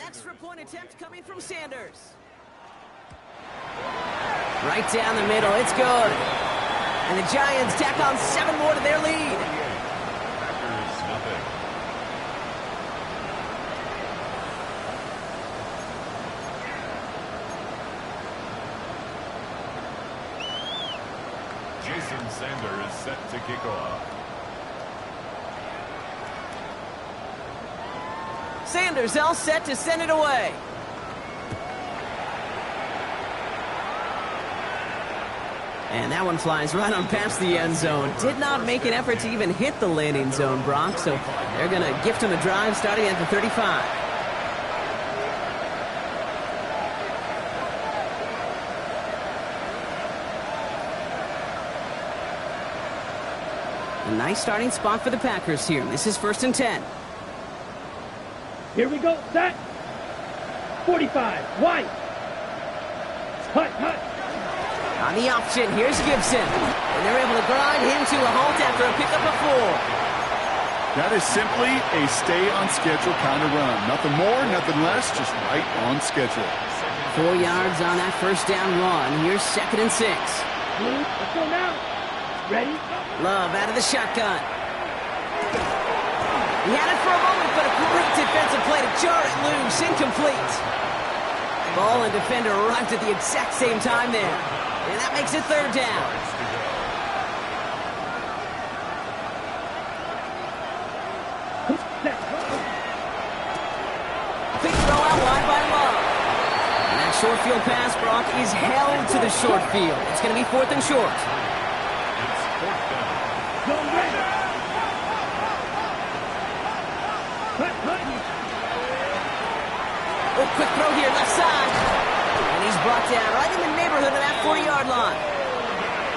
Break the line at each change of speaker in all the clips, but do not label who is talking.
Extra point attempt coming from Sanders. Right down the middle, it's good. And the Giants tack on 7 more to their lead.
Packers, nothing. Jason Sanders set to kick off.
Sanders all set to send it away. And that one flies right on past the end zone. Did not make an effort to even hit the landing zone, Brock. So they're going to gift him a drive starting at the 35. A nice starting spot for the Packers here. This is 1st and 10.
Here we go, set. 45, White. Hut, hut.
On the option, here's Gibson. And they're able to grind him to a halt after a pickup of 4.
That is simply a stay-on-schedule kind of run. Nothing more, nothing less, just right on schedule.
4 yards on that first down run. Here's 2nd and 6.
Let's go now. Ready?
Love out of the shotgun. He had it for a moment, but a great defensive play to jar it loose. Incomplete. Ball and defender arrived at the exact same time there. And that makes it 3rd down. Big throw out wide by Love. And that short field pass, Brock, is held to the short field. It's going to be 4th and short.
It's 4th down.
Go ready. Hut, hut.
Oh, quick throw here, left side. And he's brought down right in the neighborhood of that 40-yard line.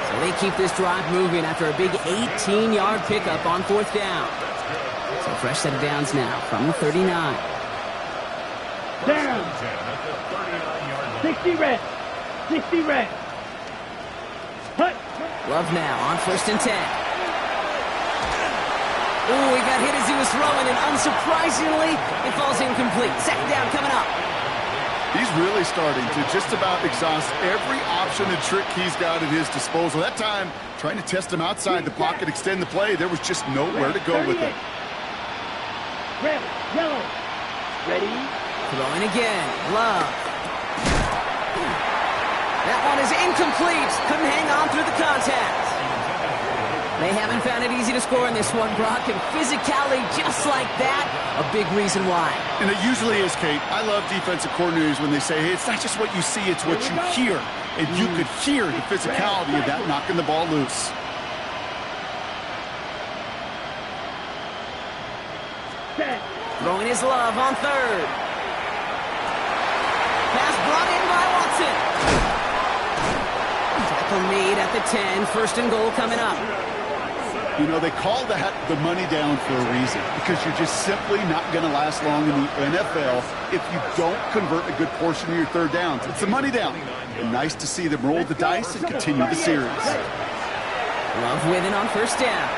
So they keep this drive moving after a big 18-yard pickup on 4th down. So fresh set of downs now from the 39.
Down. 60 red. 60 red. Hut.
Love now on 1st and 10. Ooh, he got hit as he was throwing, and unsurprisingly, it falls incomplete. 2nd down coming up.
He's really starting to just about exhaust every option and trick he's got at his disposal. That time, trying to test him outside the pocket, extend the play, there was just nowhere to go with it.
Red, yellow. Ready?
Throwing again. Love. That one is incomplete. Couldn't hang on through the contact. They haven't found it easy to score in this one, Brock, and physicality just like that, a big reason why.
And it usually is, Kate. I love defensive coordinators when they say, hey, it's not just what you see, it's what you hear. And you could hear the physicality of that knocking the ball loose.
Throwing his Love on 3rd. Pass brought in by Watson. Tackle made at the 10. 1st and goal coming up.
You know, they call that the money down for a reason, because you're just simply not going to last long in the NFL if you don't convert a good portion of your 3rd downs. It's the money down. And nice to see them roll the dice and continue the series.
Love with it on 1st down.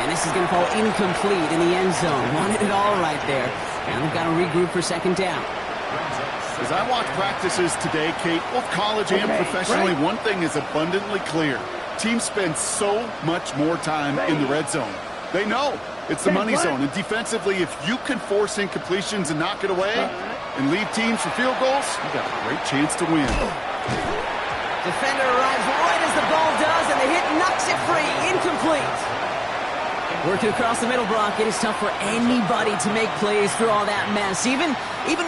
And this is going to fall incomplete in the end zone. Wanted it all right there. And they've got to regroup for 2nd down.
As I watch practices today, Kate, both college and professionally, one thing is abundantly clear. Teams spend so much more time in the red zone. They know it's the money zone. And defensively, if you can force incompletions and knock it away and leave teams for field goals, you got a great chance to win.
Defender arrives right as the ball does, and the hit knocks it free. Incomplete. Working across the middle, Brock, it is tough for anybody to make plays through all that mess, even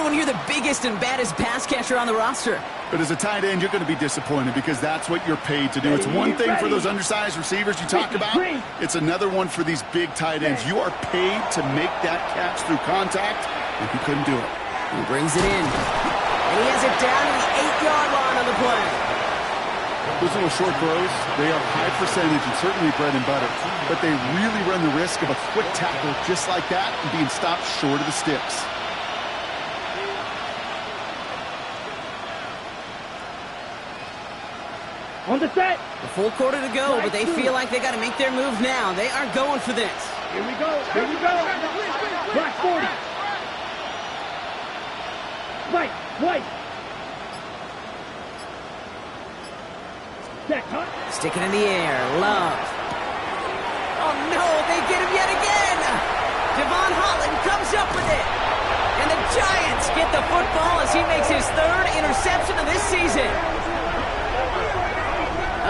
when you're the biggest and baddest pass catcher on the roster.
But as a tight end, you're going to be disappointed because that's what you're paid to do. It's one thing for those undersized receivers you talk about. It's another one for these big tight ends. You are paid to make that catch through contact, and he couldn't do it.
He brings it in. And he has it down to the 8-yard line on the play.
Those little short throws, they are high percentage and certainly bread and butter. But they really run the risk of a quick tackle just like that and being stopped short of the sticks.
On the set.
A full quarter to go, but they feel like they got to make their move now. They are going for this.
Here we go. Here we go. Black 40. White. Set. Hut.
Stick it in the air. Love. Oh, no. They get him yet again. Devon Holland comes up with it. And the Giants get the football as he makes his third interception of this season.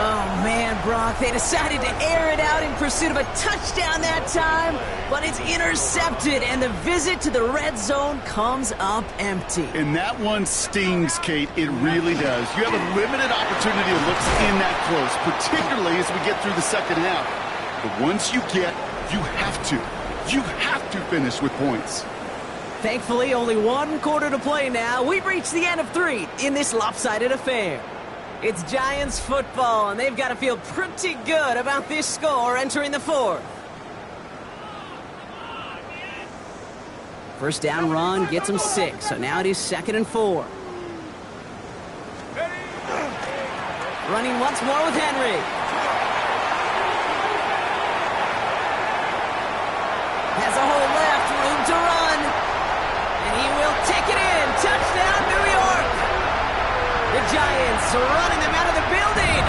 Oh, man, Brock, they decided to air it out in pursuit of a touchdown that time, but it's intercepted, and the visit to the red zone comes up empty.
And that one stings, Kate. It really does. You have a limited opportunity to look in that close, particularly as we get through the second half. But once you get, you have to finish with points.
Thankfully, only one quarter to play now. We've reached the end of 3 in this lopsided affair. It's Giants football, and they've got to feel pretty good about this score entering the 4th. First down run gets him 6, so now it is 2nd and 4. Running once more with Henry. Has a hole left, room to run. And he will take it in. Touchdown, New York. The Giants running them out of the building.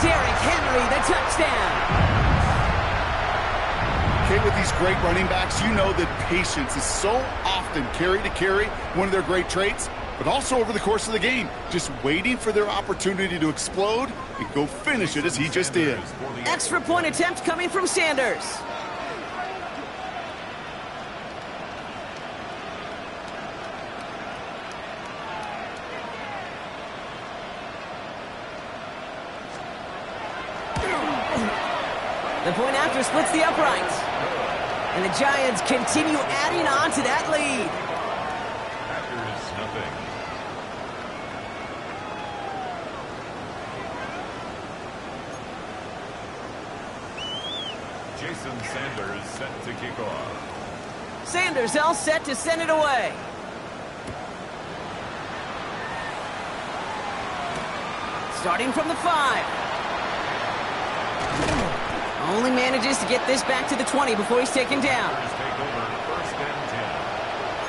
Derrick Henry, the touchdown.
Okay, with these great running backs, you know that patience is so often carry to carry, one of their great traits, but also over the course of the game, just waiting for their opportunity to explode and go finish it as he just did.
Extra point attempt coming from Sanders. The point after splits the uprights. And the Giants continue adding on to that lead.
Packers nothing. Jason Sanders set to kick off.
Sanders all set to send it away. Starting from the 5. Only manages to get this back to the 20 before he's taken down.
Packers take over 1st and 10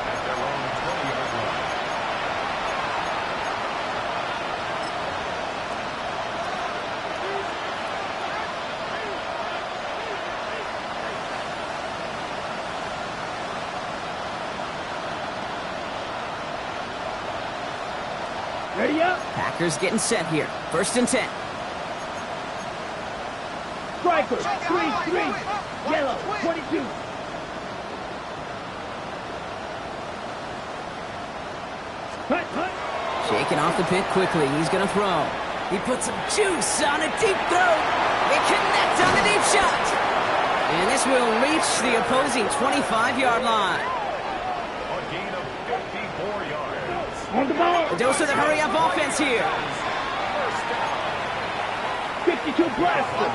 at their own 20-yard line.
Ready up.
Packers getting set here. 1st and 10.
Striker. 3-3. Yellow. 22. Hut.
Shaking off the pit quickly. He's going to throw. He puts some juice on a deep throw. They connect on the deep shot. And this will reach the opposing 25-yard line.
A gain of 54 yards.
On the ball.
A dose of the hurry-up offense here.
52 blaster.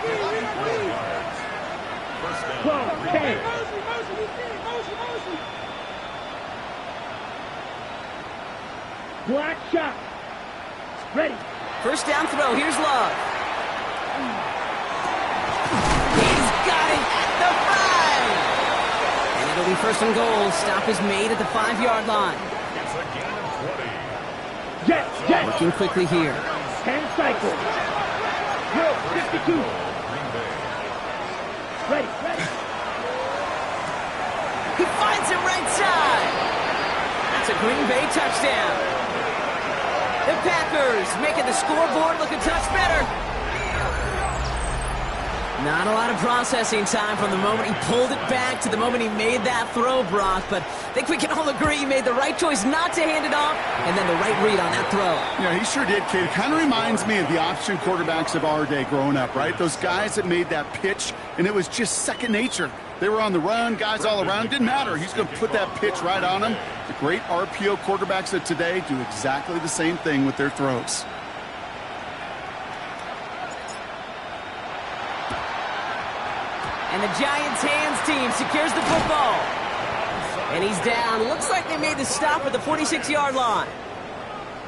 54 yards. First down.
12, 10. Black shot. Ready.
First down throw. Here's Love. He's got it at the 5. And it'll be 1st and goal. Stop is made at the 5-yard line.
It's a gain of 20.
Jet.
Working quickly here.
10 cycles. Drill. 52.
Green Bay.
Ready.
He finds him right side. That's a Green Bay touchdown. The Packers making the scoreboard look a touch better. Not a lot of processing time from the moment he pulled it back to the moment he made that throw, Brock. But I think we can all agree he made the right choice not to hand it off, and then the right read on that throw.
Yeah, he sure did, kid. It kind of reminds me of the option quarterbacks of our day growing up, right? Those guys that made that pitch, and it was just second nature. They were on the run, guys all around. Didn't matter. He's going to put that pitch right on them. The great RPO quarterbacks of today do exactly the same thing with their throws.
And the Giants' hands team secures the football. And he's down. Looks like they made the stop at the 46-yard line.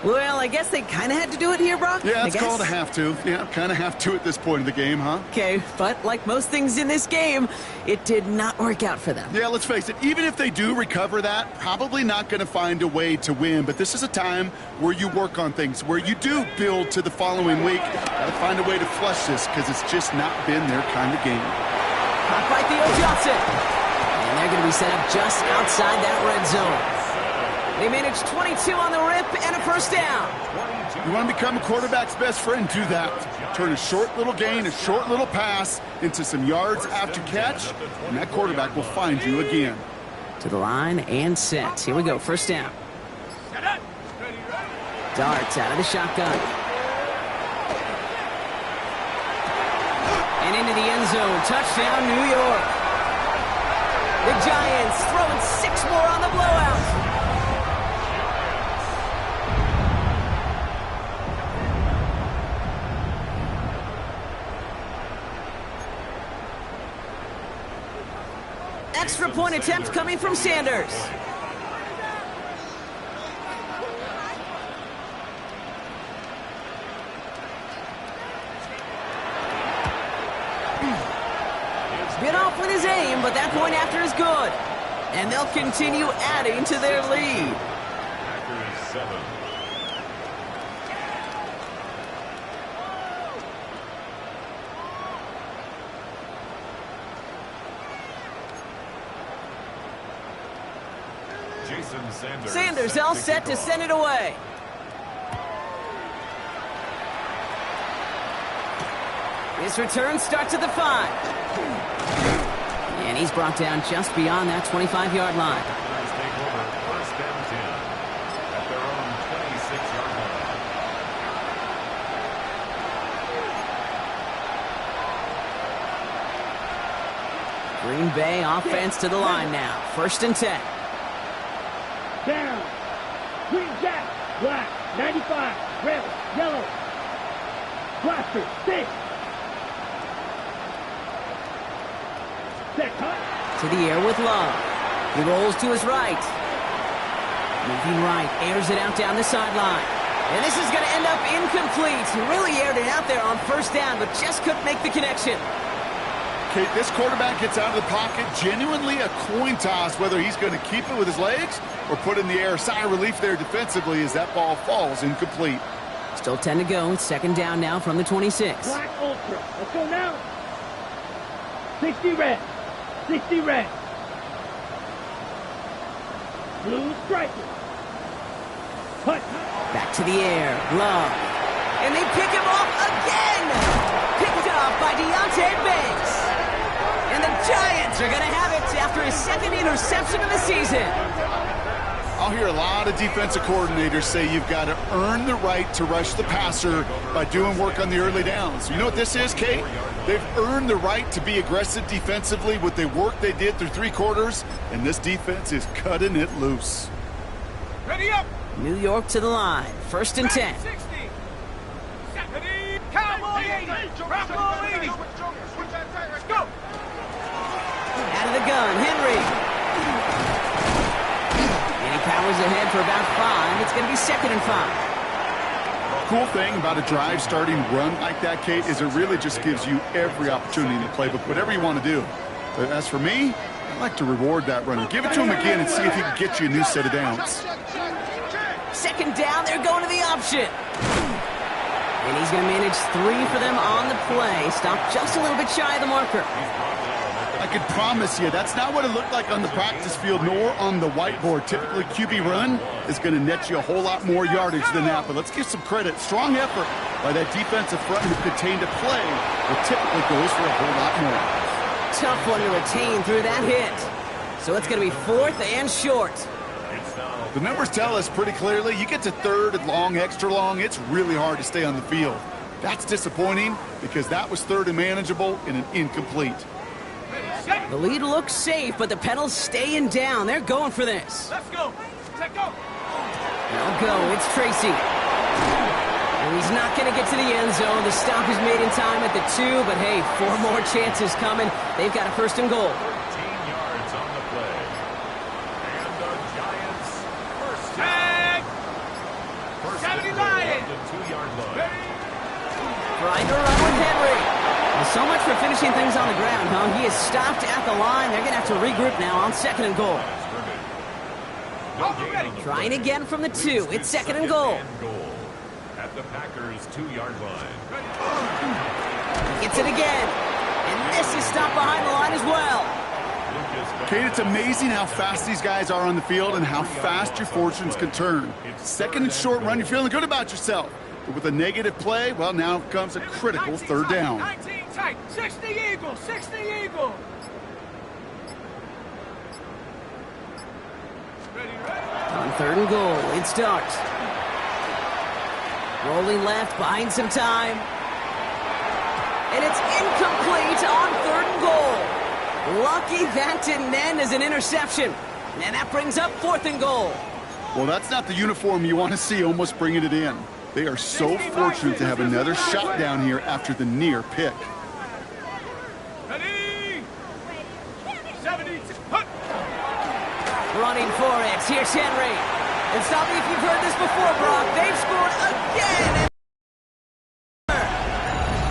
Well, I guess they kind of had to do it here, Brock.
Yeah,
I
it's
guess.
called a have to. Yeah, kind of have to at this point of the game, huh?
Okay, but like most things in this game, it did not work out for them.
Yeah, let's face it, even if they do recover that, probably not going to find a way to win. But this is a time where you work on things, where you do build to the following week. Got to find a way to flush this because it's just not been their kind of game.
Caught by Theo Johnson. And they're going to be set up just outside that red zone. They managed 22 on the rip and a first down.
You want to become a quarterback's best friend, do that. Turn a short little gain, a short little pass into some yards after catch, and that quarterback will find you again.
To the line and set. Here we go, first down. Darts out of the shotgun. And into the end zone. Touchdown, New York. The Giants throwing 6 more on the blowout. Extra point attempt coming from Sanders. Bit off with his aim, but that point after is good. And they'll continue adding to their lead.
Packers 7.
Sanders all set to send it away. This return starts at the 5. And he's brought down just beyond that 25-yard line.
Take over first and 10 at their own 26-yard line.
Green Bay offense to the line now. First and 10.
Down. Green Jack. Black. 95. Red. Yellow. Blaster. 6. Set cut.
To the air with Love. He rolls to his right. Moving right. Airs it out down the sideline. And this is going to end up incomplete. He really aired it out there on first down, but just couldn't make the connection.
Okay, this quarterback gets out of the pocket. Genuinely a coin toss whether he's going to keep it with his legs or put in the air. Sigh of relief there defensively as that ball falls incomplete.
Still 10 to go. It's second down now from the 26.
Black Ultra. Let's go now. 60 red. 60 red. Blue striker. Hut.
Back to the air. Love. And they pick him off again. Picked off by Deontay Banks. And the Giants are going to have it after his second interception of the season.
I'll hear a lot of defensive coordinators say you've got to earn the right to rush the passer by doing work on the early downs. You know what this is, Kate? They've earned the right to be aggressive defensively with the work they did through 3 quarters, and this defense is cutting it loose.
Ready up!
New York to the line. First and 10.
60. Cowboy 80. Bravo 80. Let's go.
Out of the gun. Henry. And he powers ahead for about 5. It's going to be second and 5.
Cool thing about a drive starting run like that, Kate, is it really just gives you every opportunity in the playbook, whatever you want to do. But as for me, I like to reward that runner. Give it to him again and see if he can get you a new set of downs.
Second down, they're going to the option. And he's going to manage 3 for them on the play. Stopped just a little bit shy of the marker.
I can promise you, that's not what it looked like on the practice field nor on the whiteboard. Typically, QB run is going to net you a whole lot more yardage than that. But let's give some credit. Strong effort by that defensive front who contained a play that typically goes for a whole lot more.
Tough one to retain through that hit. So it's going to be 4th and short.
The numbers tell us pretty clearly, you get to 3rd and long, extra long, it's really hard to stay on the field. That's disappointing because that was 3rd and manageable and an incomplete.
The lead looks safe, but the pedals staying down. They're going for this.
Let's go. Let's go.
They'll go. It's Tracy. And he's not going to get to the end zone. The stop is made in time at the 2, but hey, 4 more chances coming. They've got a first and goal.
13 yards on the play. And the Giants first tag. First
Trying to run with Henry. Well, so much for finishing things on the ground, huh? He is stopped at the line. They're going to have to regroup now on 2nd and goal. Trying again from the 2. It's 2nd and goal.
At the Packers' 2-yard line.
He gets it again. And this is stopped behind the line as well.
Kate, it's amazing how fast these guys are on the field and how fast your fortunes can turn. 2nd and short run, you're feeling good about yourself. But with a negative play, well, now comes a critical 3rd down.
19 tight, 60 Eagle, 60 Eagle.
On 3rd and goal, it starts. Rolling left, buying some time. And it's incomplete on 3rd and goal. Lucky that didn't end as an interception. And that brings up 4th and goal.
Well, that's not the uniform you want to see almost bringing it in. They are so fortunate to have another shot down here after the near pick.
Ready? 70.
Running for it. Here's Henry. And stop me if you've heard this before, Brock. They've scored again.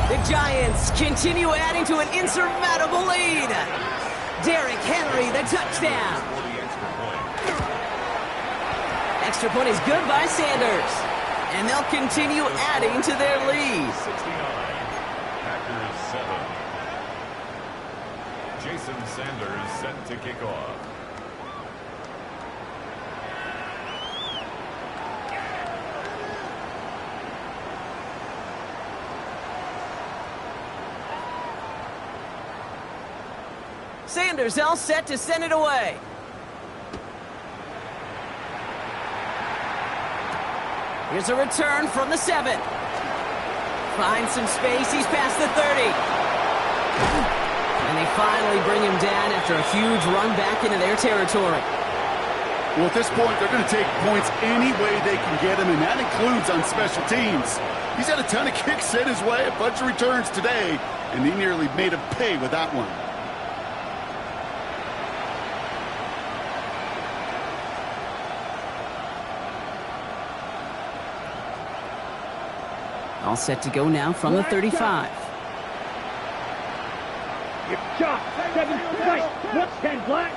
The Giants continue adding to an insurmountable lead. Derrick Henry, the touchdown. Extra point is good by Sanders. And they'll continue adding to their lead.
69. Packers 7. Jason Sanders set to kick off.
Sanders all set to send it away. Here's a return from the 7. Finds some space. He's past the 30. And they finally bring him down after a huge run back into their territory.
Well, at this point, they're going to take points any way they can get him, and that includes on special teams. He's had a ton of kicks sent his way, a bunch of returns today, and he nearly made him pay with that one.
All set to go now from the 35.
Your shot. 7 white. What's 10 black?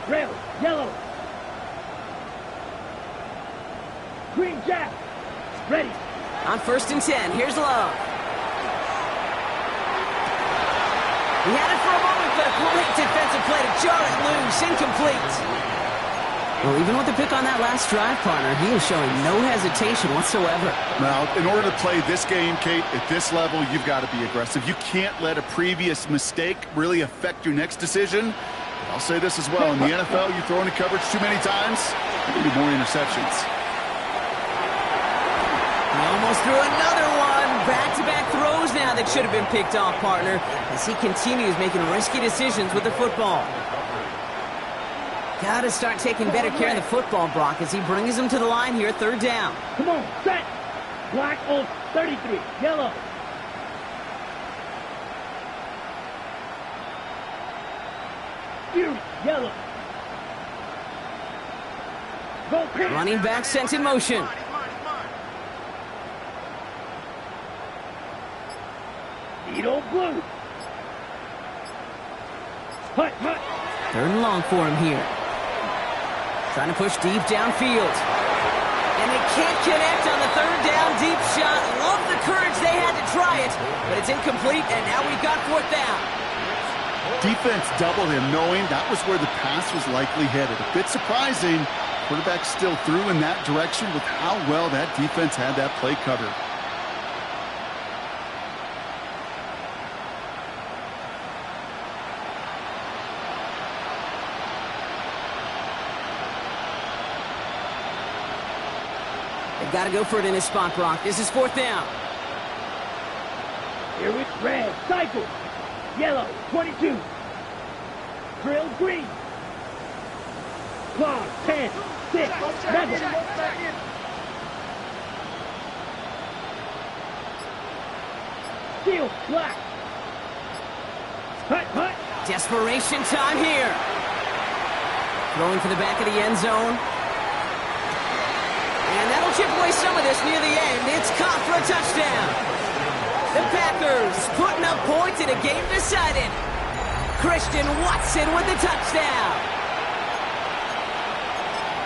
Red, yellow. Green jack. Ready.
On 1st and 10, here's Love. He had it for a moment, but a great defensive play to jar it loose. Incomplete. Well, even with the pick on that last drive, partner, he is showing no hesitation whatsoever.
Now, in order to play this game, Kate, at this level, you've got to be aggressive. You can't let a previous mistake really affect your next decision. But I'll say this as well. In the NFL, you throw into coverage too many times, you're going to be more interceptions.
He almost threw another one. Back-to-back throws now that should have been picked off, partner, as he continues making risky decisions with the football. Got to start taking better care of the football, Brock, as he brings him to the line here, 3rd down.
Come on, set. Black on 33. Yellow. Fury. Yellow. Go pin.
Running back sent in motion.
Edo blue. Hut, hut.
3rd and long for him here. Trying to push deep downfield. And they can't connect on the 3rd down deep shot. Love the courage they had to try it, but it's incomplete, and now we've got 4th down.
Defense doubled him, knowing that was where the pass was likely headed. A bit surprising. Quarterback still threw in that direction with how well that defense had that play covered.
They've got to go for it in this spot, Brock. This is 4th down.
Here it's red. Cycle. Yellow. 22. Drill green. Clock. 10. 6. 7. Steel. Black. Hut, hut.
Desperation time here. Throwing for the back of the end zone. And that'll chip away some of this near the end. It's caught for a touchdown. The Packers putting up points in a game decided. Christian Watson with the touchdown.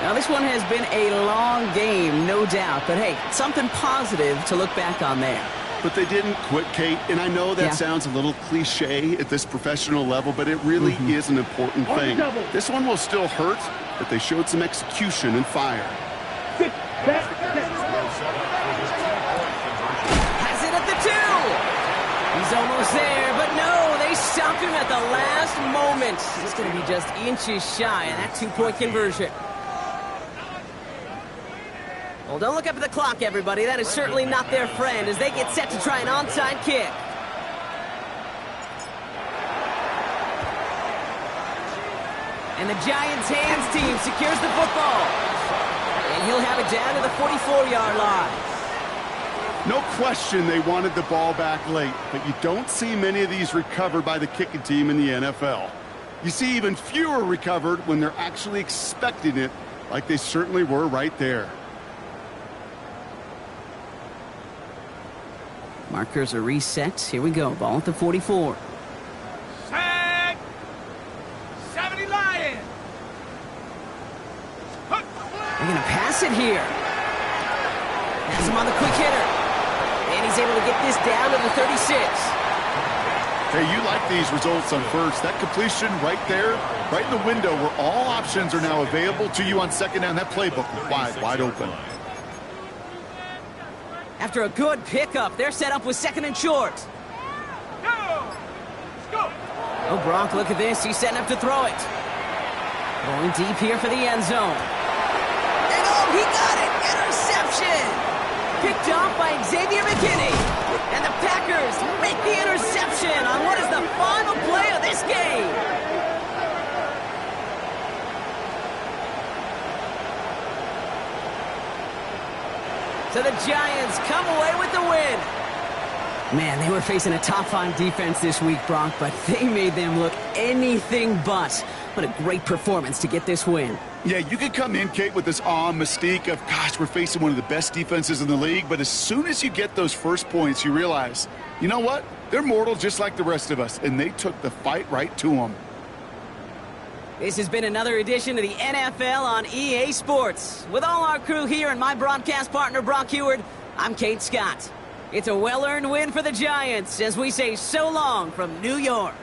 Now, this one has been a long game, no doubt. But, hey, something positive to look back on there.
But they didn't quit, Kate. And I know that sounds a little cliche at this professional level, but it really is an important thing. This one will still hurt, but they showed some execution and fire.
Has it at the 2. He's almost there, but no, they stopped him at the last moment. He's going to be just inches shy of that 2-point conversion. Well, don't look up at the clock, everybody. That is certainly not their friend as they get set to try an onside kick. And the Giants' hands team secures the football. And he'll have it down to the 44-yard line.
No question they wanted the ball back late, but you don't see many of these recovered by the kicking team in the NFL. You see even fewer recovered when they're actually expecting it, like they certainly were right there.
Markers are reset. Here we go. Ball at the 44.
Sack! 70 Lions!
They're going to pass it here. Has him on the quick hitter. And he's able to get this down to the 36.
Hey, you like these results on first. That completion right there, right in the window where all options are now available to you on second down. That playbook is wide open.
After a good pickup, they're set up with second and short. Oh, Gronk, look at this. He's setting up to throw it. Going deep here for the end zone. And oh, he got it! Interception! Picked off by Xavier McKinney. And the Packers make the interception on what is the final play of this game. So the Giants come away with the win. Man, they were facing a top-5 defense this week, Bronk, but they made them look anything but. What a great performance to get this win.
Yeah, you could come in, Kate, with this awe and mystique of, gosh, we're facing one of the best defenses in the league, but as soon as you get those first points, you realize, you know what? They're mortal just like the rest of us, and they took the fight right to them.
This has been another edition of the NFL on EA Sports. With all our crew here and my broadcast partner, Brock Heward, I'm Kate Scott. It's a well-earned win for the Giants as we say so long from New York.